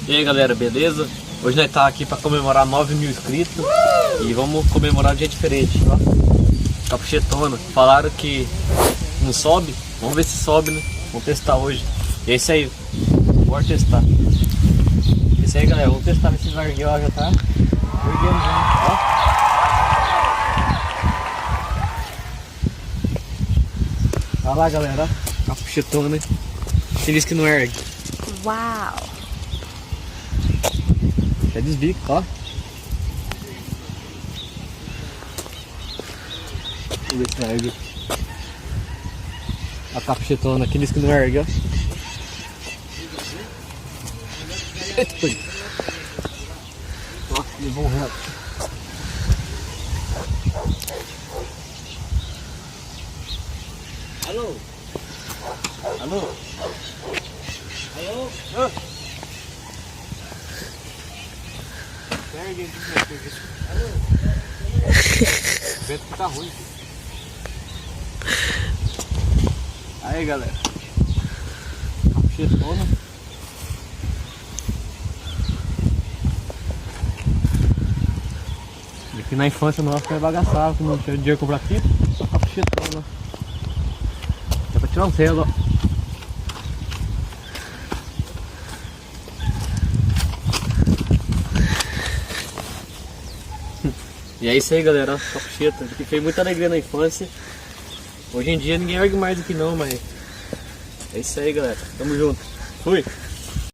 E aí galera, beleza? Hoje nós tá aqui pra comemorar 9.000 inscritos. E vamos comemorar de jeito diferente, ó. Capuchetona. Falaram que não sobe, vamos ver se sobe, né? Vamos testar hoje. E é isso aí, bora testar. É isso aí galera, vamos testar nesse largueiro, ó, já tá erguendo já, ó. Olha lá galera, ó. Capuchetona, né? Feliz que não ergue. Uau! Já desbica, ó. Vamos ver se não ergue. A capuchetona, aqueles que não ergue, ó. Eita, foi. Ó, levou um reto. Alô? Alô? Alô? Alô? O vento que tá ruim. Aí galera, capuchetona. Aqui na infância nossa foi bagaçava, que não tinha dinheiro pra comprar fita, só capuchetona. Dá pra tirar um selo, ó. E é isso aí galera, capucheta, que fez muita alegria na infância. Hoje em dia ninguém ergue mais do que não, mas é isso aí galera, tamo junto, fui!